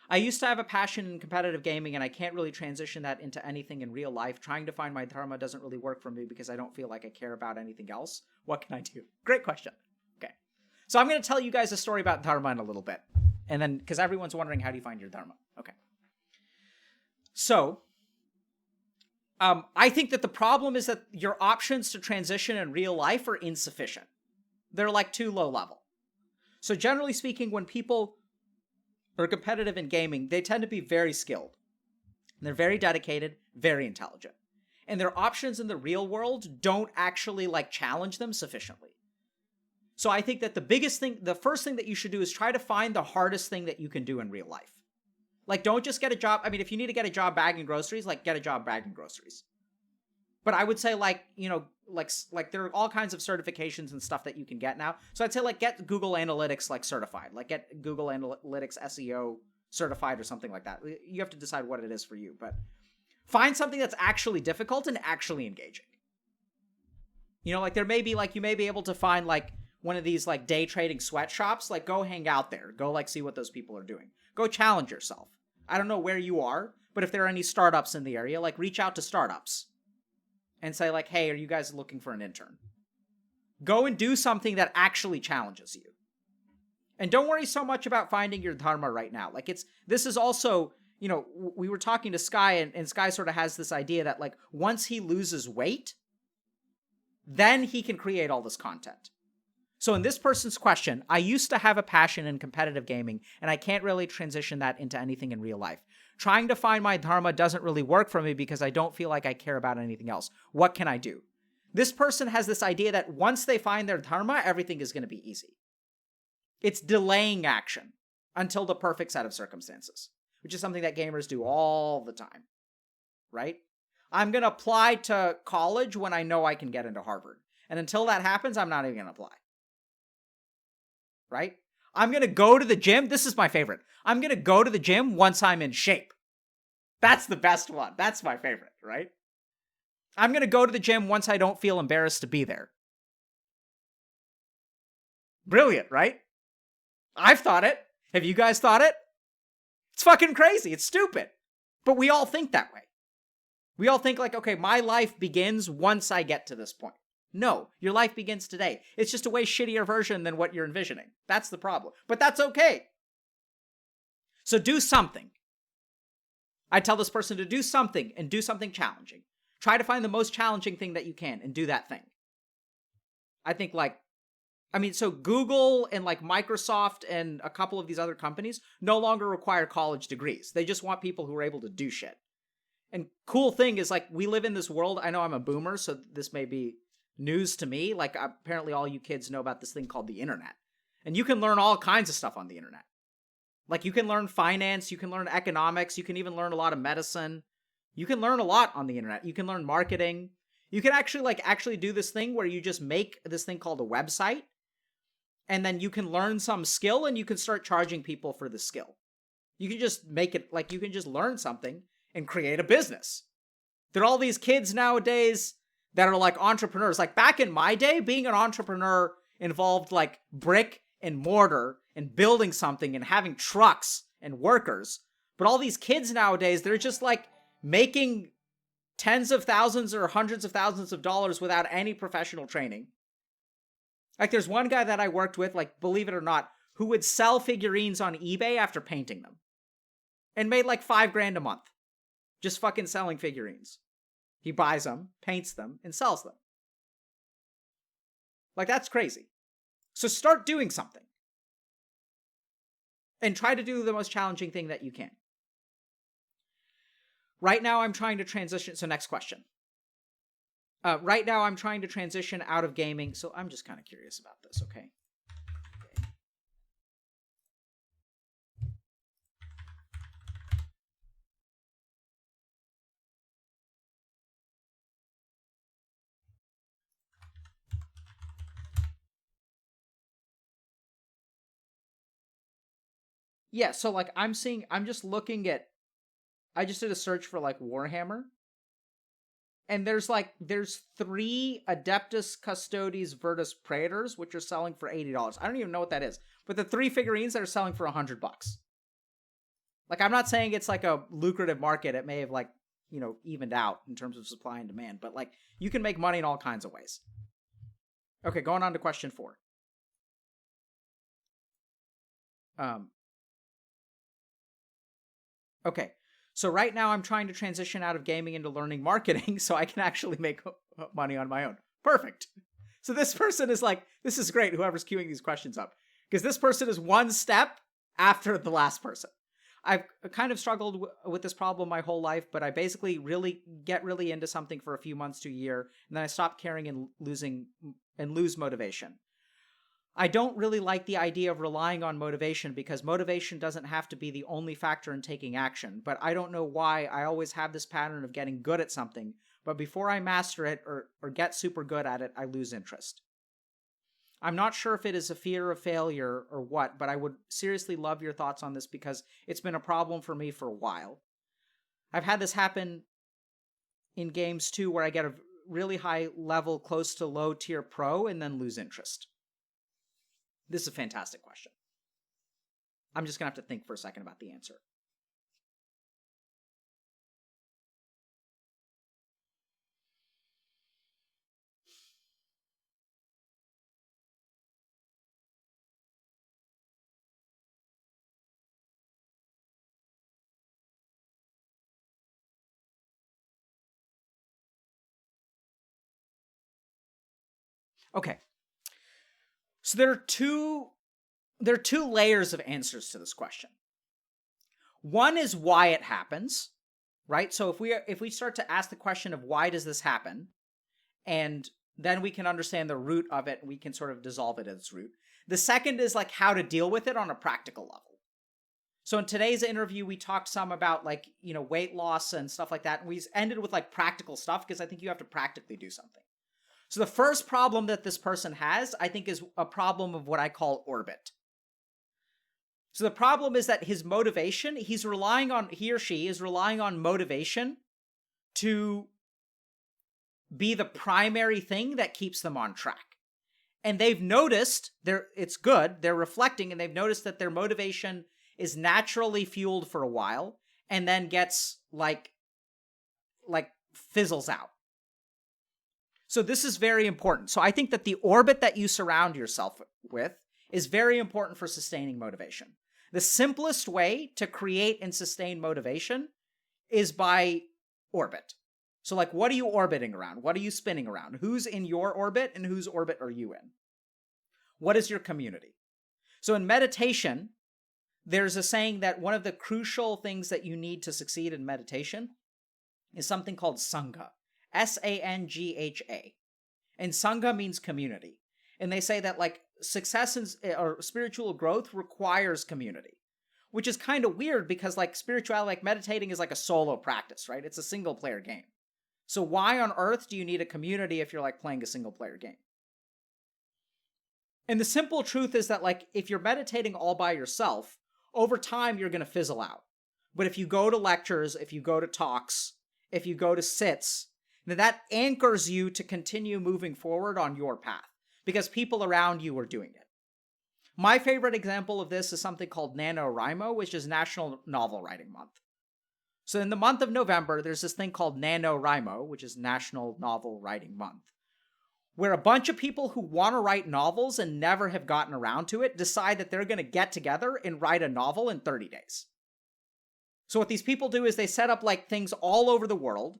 I used to have a passion in competitive gaming, and I can't really transition that into anything in real life. Trying to find my dharma doesn't really work for me because I don't feel like I care about anything else. What can I do? Great question. Okay. So I'm going to tell you guys a story about dharma in a little bit. And then, because everyone's wondering, how do you find your dharma? Okay. So, I think that the problem is that your options to transition in real life are insufficient. They're like too low level. So generally speaking, when people are competitive in gaming, they tend to be very skilled. They're very dedicated, very intelligent. And their options in the real world don't actually like challenge them sufficiently. So I think that the first thing that you should do is try to find the hardest thing that you can do in real life. Like, don't just get a job. I mean, if you need to get a job bagging groceries, like, get a job bagging groceries. But I would say, like, you know, like there are all kinds of certifications and stuff that you can get now. So I'd say, like, get Google Analytics, like, certified. Like, get Google Analytics SEO certified or something like that. You have to decide what it is for you. But find something that's actually difficult and actually engaging. You know, like, there may be, like, you may be able to find, like, one of these, like, day trading sweatshops. Like, go hang out there. Go, like, see what those people are doing. Go challenge yourself. I don't know where you are, but if there are any startups in the area, like, reach out to startups and say, like, hey, are you guys looking for an intern? Go and do something that actually challenges you. And don't worry so much about finding your dharma right now. Like, this is also, you know, we were talking to Sky, and Sky sort of has this idea that, like, once he loses weight, then he can create all this content. So in this person's question, I used to have a passion in competitive gaming, and I can't really transition that into anything in real life. Trying to find my dharma doesn't really work for me because I don't feel like I care about anything else. What can I do? This person has this idea that once they find their dharma, everything is going to be easy. It's delaying action until the perfect set of circumstances, which is something that gamers do all the time, right? I'm going to apply to college when I know I can get into Harvard. And until that happens, I'm not even going to apply. Right? I'm going to go to the gym. This is my favorite. I'm going to go to the gym once I'm in shape. That's the best one. That's my favorite, right? I'm going to go to the gym once I don't feel embarrassed to be there. Brilliant, right? I've thought it. Have you guys thought it? It's fucking crazy. It's stupid. But we all think that way. We all think like, okay, my life begins once I get to this point. No, your life begins today. It's just a way shittier version than what you're envisioning. That's the problem. But that's okay. So do something. I tell this person to do something and do something challenging. Try to find the most challenging thing that you can and do that thing. I think so Google and like Microsoft and a couple of these other companies no longer require college degrees. They just want people who are able to do shit. And cool thing is like we live in this world. I know I'm a boomer, so this may be news to me. Like apparently all you kids know about this thing called the internet. And you can learn all kinds of stuff on the internet. Like you can learn finance, you can learn economics, you can even learn a lot of medicine. You can learn a lot on the internet. You can learn marketing. You can actually do this thing where you just make this thing called a website. And then you can learn some skill and you can start charging people for the skill. You can just make it like you can just learn something and create a business. There are all these kids nowadays that are like entrepreneurs. Like back in my day, being an entrepreneur involved like brick and mortar and building something and having trucks and workers. But all these kids nowadays, they're just like making tens of thousands or hundreds of thousands of dollars without any professional training. Like there's one guy that I worked with, like believe it or not, who would sell figurines on eBay after painting them and made like $5,000 a month just fucking selling figurines. He buys them, paints them, and sells them. Like, that's crazy. So start doing something. And try to do the most challenging thing that you can. Right now, I'm trying to transition. So next question. Right now, I'm trying to transition out of gaming. So I'm just kind of curious about this, okay? Yeah, so like I just did a search for like Warhammer. And there's 3 Adeptus Custodes Virtus Praetors, which are selling for $80. I don't even know what that is. But the 3 figurines that are selling for $100. Like, I'm not saying it's like a lucrative market. It may have like, evened out in terms of supply and demand, but like you can make money in all kinds of ways. Okay, going on to question 4. Okay, so right now I'm trying to transition out of gaming into learning marketing so I can actually make money on my own. Perfect. So this person is like, this is great, whoever's queuing these questions up, because this person is one step after the last person. I've kind of struggled with this problem my whole life, but I basically get really into something for a few months to a year, and then I stop caring and lose motivation. I don't really like the idea of relying on motivation because motivation doesn't have to be the only factor in taking action, but I don't know why I always have this pattern of getting good at something, but before I master it or get super good at it, I lose interest. I'm not sure if it is a fear of failure or what, but I would seriously love your thoughts on this because it's been a problem for me for a while. I've had this happen in games too, where I get a really high level, close to low tier pro, and then lose interest. This is a fantastic question. I'm just going to have to think for a second about the answer. Okay. So there are two layers of answers to this question. One is why it happens, right? So if we start to ask the question of why does this happen, and then we can understand the root of it and we can sort of dissolve it at its root. The second is like how to deal with it on a practical level. So in today's interview, we talked some about like, weight loss and stuff like that. And we ended with like practical stuff because I think you have to practically do something. So the first problem that this person has, I think, is a problem of what I call orbit. So the problem is that his motivation, he or she is relying on motivation to be the primary thing that keeps them on track. And they've noticed, it's good, they're reflecting, and they've noticed that their motivation is naturally fueled for a while, and then gets, like fizzles out. So this is very important. So I think that the orbit that you surround yourself with is very important for sustaining motivation. The simplest way to create and sustain motivation is by orbit. So like, what are you orbiting around? What are you spinning around? Who's in your orbit and whose orbit are you in? What is your community? So in meditation, there's a saying that one of the crucial things that you need to succeed in meditation is something called Sangha. Sangha. And Sangha means community. And they say that like success or spiritual growth requires community, which is kind of weird because like spirituality, like meditating is like a solo practice, right? It's a single player game. So why on earth do you need a community if you're like playing a single player game? And the simple truth is that like if you're meditating all by yourself, over time you're going to fizzle out. But if you go to lectures, if you go to talks, if you go to sits, then that anchors you to continue moving forward on your path because people around you are doing it. My favorite example of this is something called NaNoWriMo, which is National Novel Writing Month. So in the month of November, there's this thing called NaNoWriMo, which is National Novel Writing Month, where a bunch of people who want to write novels and never have gotten around to it decide that they're going to get together and write a novel in 30 days. So what these people do is they set up like things all over the world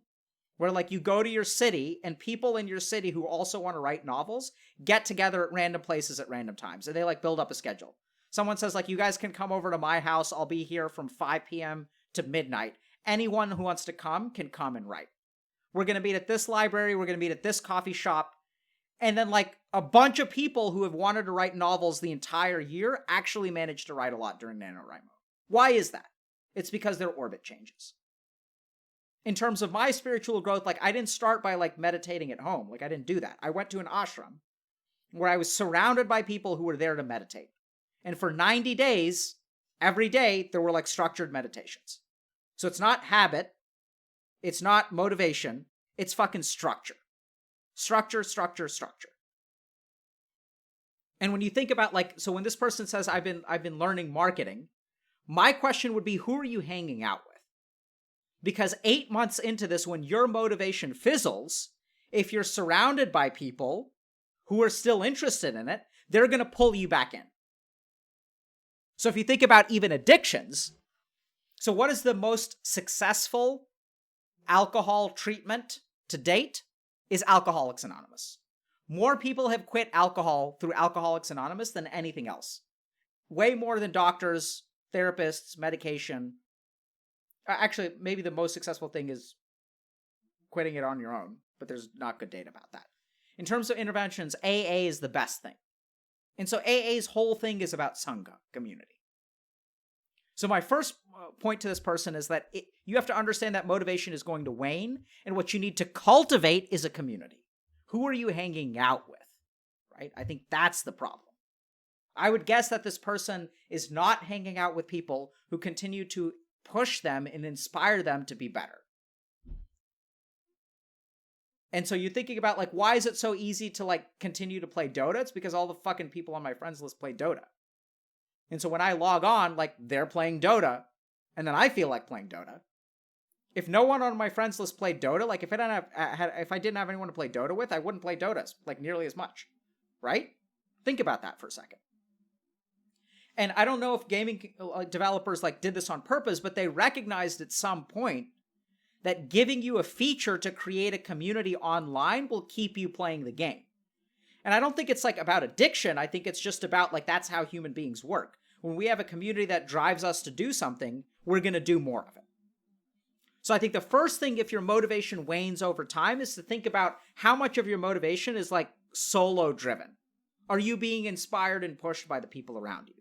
where like you go to your city and people in your city who also want to write novels get together at random places at random times. And they like build up a schedule. Someone says like, you guys can come over to my house. I'll be here from 5 p.m. to midnight. Anyone who wants to come can come and write. We're going to meet at this library. We're going to meet at this coffee shop. And then like a bunch of people who have wanted to write novels the entire year actually managed to write a lot during NaNoWriMo. Why is that? It's because their orbit changes. In terms of my spiritual growth, like I didn't start by like meditating at home. Like I didn't do that. I went to an ashram where I was surrounded by people who were there to meditate. And for 90 days, every day, there were like structured meditations. So it's not habit. It's not motivation. It's fucking structure. Structure, structure, structure. And when you think about like, so when this person says, I've been learning marketing, My question would be, who are you hanging out with? Because 8 months into this, when your motivation fizzles, if you're surrounded by people who are still interested in it, they're going to pull you back in. So if you think about even addictions, so what is the most successful alcohol treatment to date? Is Alcoholics Anonymous. More people have quit alcohol through Alcoholics Anonymous than anything else. Way more than doctors, therapists, medication. Actually, maybe the most successful thing is quitting it on your own, but there's not good data about that. In terms of interventions, AA is the best thing. And so AA's whole thing is about Sangha, community. So my first point to this person is that you have to understand that motivation is going to wane, and what you need to cultivate is a community. Who are you hanging out with, right? I think that's the problem. I would guess that this person is not hanging out with people who continue to push them and inspire them to be better. And so you're thinking about, like, why is it so easy to, like, continue to play Dota? It's because all the fucking people on my friends list play Dota. And so when I log on, like, they're playing Dota, and then I feel like playing Dota. If no one on my friends list played Dota, like, if I didn't have anyone to play Dota with, I wouldn't play Dota, like, nearly as much, right? Think about that for a second. And I don't know if gaming developers, like, did this on purpose, but they recognized at some point that giving you a feature to create a community online will keep you playing the game. And I don't think it's, like, about addiction. I think it's just about, like, that's how human beings work. When we have a community that drives us to do something, we're going to do more of it. So I think the first thing, if your motivation wanes over time, is to think about how much of your motivation is, like, solo driven. Are you being inspired and pushed by the people around you?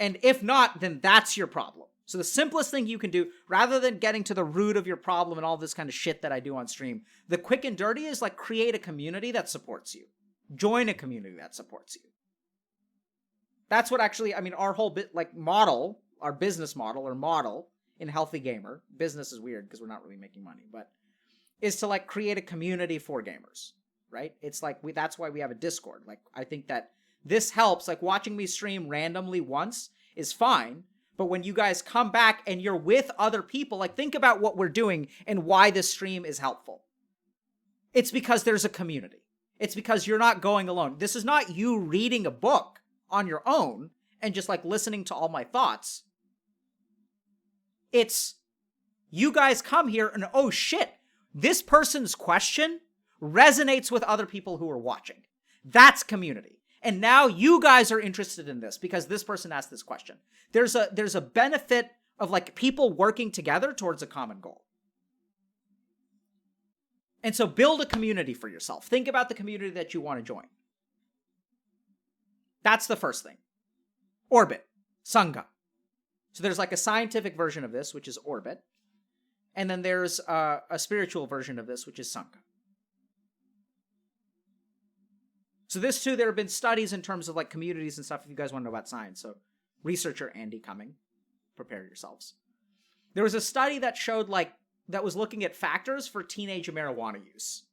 And if not, then that's your problem. So the simplest thing you can do, rather than getting to the root of your problem and all this kind of shit that I do on stream, the quick and dirty is, like, create a community that supports you. Join a community that supports you. That's what actually, I mean, our whole model, our business model or model in Healthy Gamer, business is weird because we're not really making money, but is to, like, create a community for gamers, right? It's like, that's why we have a Discord. Like, I think that this helps. Like, watching me stream randomly once is fine, but when you guys come back and you're with other people, like, think about what we're doing and why this stream is helpful. It's because there's a community. It's because you're not going alone. This is not you reading a book on your own and just, like, listening to all my thoughts. It's you guys come here and, oh shit, this person's question resonates with other people who are watching. That's community. And now you guys are interested in this because this person asked this question. There's a benefit of, like, people working together towards a common goal. And so build a community for yourself. Think about the community that you want to join. That's the first thing. Orbit. Sangha. So there's, like, a scientific version of this, which is Orbit. And then there's a spiritual version of this, which is Sangha. So this too, there have been studies in terms of, like, communities and stuff, if you guys want to know about science. So researcher Andy Cumming, prepare yourselves. There was a study that showed, like, that was looking at factors for teenage marijuana use.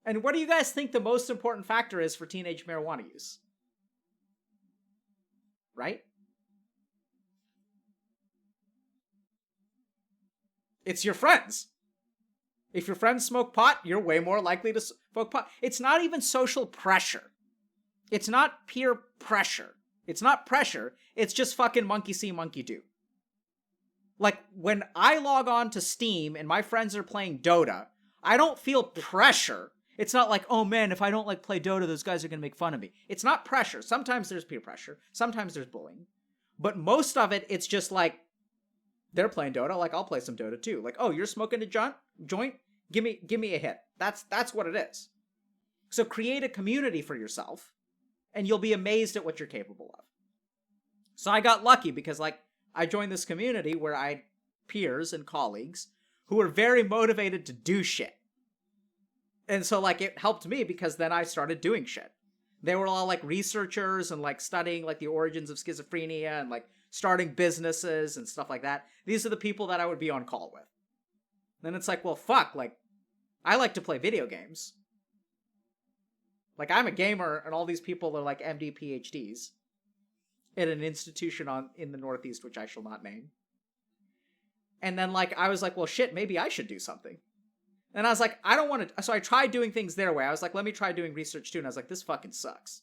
And what do you guys think the most important factor is for teenage marijuana use? Right? It's your friends. If your friends smoke pot, you're way more likely to smoke pot. It's not even social pressure. It's not peer pressure. It's not pressure. It's just fucking monkey see, monkey do. Like, when I log on to Steam and my friends are playing Dota, I don't feel pressure. It's not like, oh man, if I don't, like, play Dota, those guys are going to make fun of me. It's not pressure. Sometimes there's peer pressure. Sometimes there's bullying. But most of it, it's just like, they're playing Dota, like, I'll play some Dota too. Like, oh, you're smoking a joint? Give me a hit. That's what it is. So create a community for yourself, and you'll be amazed at what you're capable of. So I got lucky because, like, I joined this community where I had peers and colleagues who were very motivated to do shit. And so, like, it helped me because then I started doing shit. They were all, like, researchers and, like, studying, like, the origins of schizophrenia and, like, starting businesses and stuff like that. These are the people that I would be on call with. Then it's like, well, fuck, like, I like to play video games. Like, I'm a gamer, and all these people are, like, MD PhDs. at an institution in the Northeast, which I shall not name. And then like I was like, well, shit, maybe I should do something. And I was like, I don't want to. So I tried doing things their way. I was like, let me try doing research too. And I was like, this fucking sucks.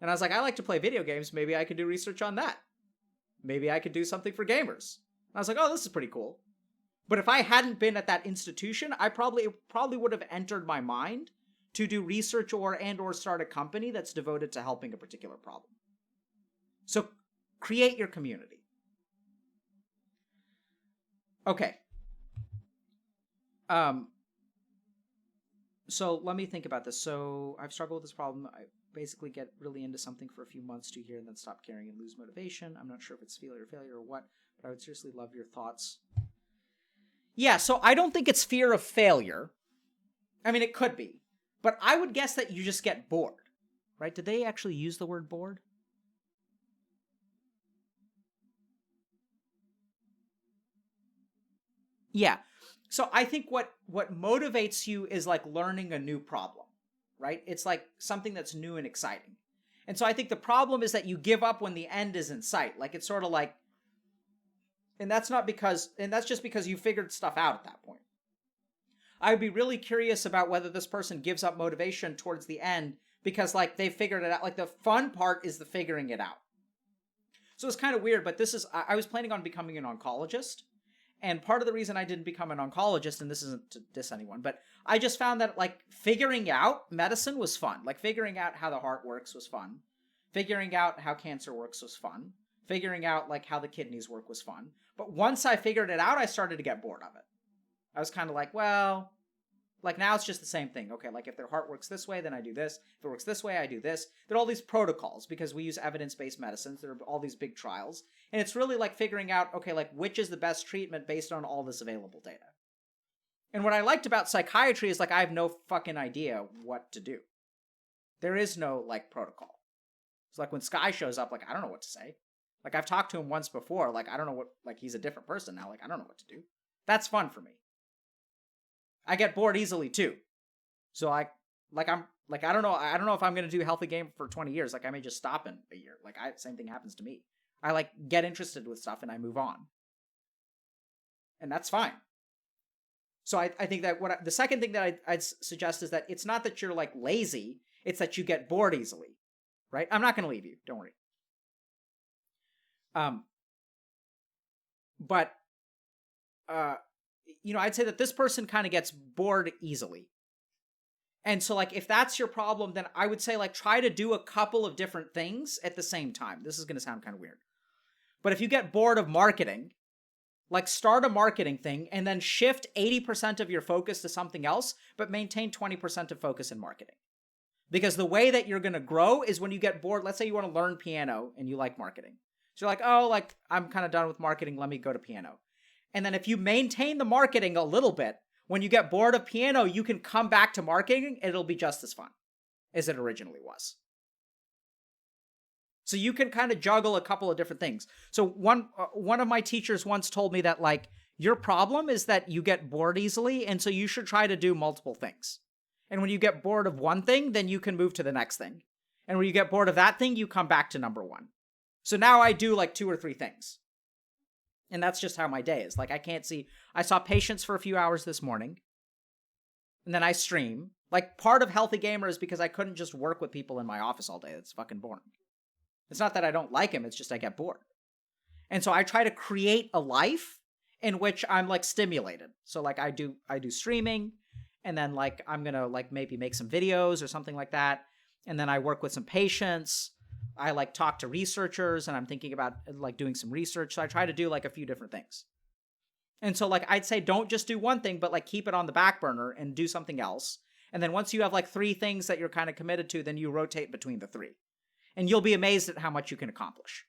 And I was like, I like to play video games. Maybe I could do research on that. Maybe I could do something for gamers. And I was like, oh, this is pretty cool. But if I hadn't been at that institution, it probably would have entered my mind to do research or start a company that's devoted to helping a particular problem. So create your community. Okay. So let me think about this. So I've struggled with this problem. I basically get really into something for a few months to here and then stop caring and lose motivation. I'm not sure if it's failure or what, but I would seriously love your thoughts. Yeah, so I don't think it's fear of failure. I mean, it could be, but I would guess that you just get bored, right? Did they actually use the word bored? Yeah. So I think what motivates you is like learning a new problem, right? It's like something that's new and exciting. And so I think the problem is that you give up when the end is in sight. Like it's sort of like, and that's just because you figured stuff out at that point. I would be really curious about whether this person gives up motivation towards the end because like they figured it out. Like the fun part is the figuring it out. So it's kind of weird, but I was planning on becoming an oncologist. And part of the reason I didn't become an oncologist, and this isn't to diss anyone, but I just found that like figuring out medicine was fun. Like figuring out how the heart works was fun. Figuring out how cancer works was fun. Figuring out like how the kidneys work was fun. But once I figured it out, I started to get bored of it. I was kind of like, well, like now it's just the same thing. Okay, like if their heart works this way, then I do this. If it works this way, I do this. There are all these protocols because we use evidence-based medicines. There are all these big trials. And it's really like figuring out, okay, like which is the best treatment based on all this available data. And what I liked about psychiatry is like I have no fucking idea what to do. There is no like protocol. It's like when Sky shows up, like I don't know what to say. Like I've talked to him once before, like I don't know what, like he's a different person now, like I don't know what to do. That's fun for me. I get bored easily too. So I don't know if I'm going to do Healthy Game for 20 years. Like I may just stop in a year. Like same thing happens to me. I like get interested with stuff and I move on. And that's fine. So I think that the second thing that I'd suggest is that it's not that you're like lazy, it's that you get bored easily, right? I'm not going to leave you. Don't worry. But I'd say that this person kind of gets bored easily. And so like if that's your problem, then I would say like try to do a couple of different things at the same time. This is going to sound kind of weird. But if you get bored of marketing, like start a marketing thing and then shift 80% of your focus to something else, but maintain 20% of focus in marketing. Because the way that you're going to grow is when you get bored. Let's say you want to learn piano and you like marketing. So you're like, oh, like I'm kind of done with marketing. Let me go to piano. And then if you maintain the marketing a little bit, when you get bored of piano, you can come back to marketing and it'll be just as fun as it originally was. So you can kind of juggle a couple of different things. So one of my teachers once told me that like your problem is that you get bored easily, and so you should try to do multiple things. And when you get bored of one thing, then you can move to the next thing. And when you get bored of that thing, you come back to number one. So now I do like 2 or 3 things. And that's just how my day is. Like I saw patients for a few hours this morning. And then I stream. Like part of Healthy Gamer is because I couldn't just work with people in my office all day. It's fucking boring. It's not that I don't like him, it's just I get bored. And so I try to create a life in which I'm like stimulated. So like I do streaming, and then like I'm gonna like maybe make some videos or something like that. And then I work with some patients. I like talk to researchers, and I'm thinking about like doing some research. So I try to do like a few different things. And so like I'd say don't just do one thing, but like keep it on the back burner and do something else. And then once you have like 3 things that you're kind of committed to, then you rotate between the 3. And you'll be amazed at how much you can accomplish.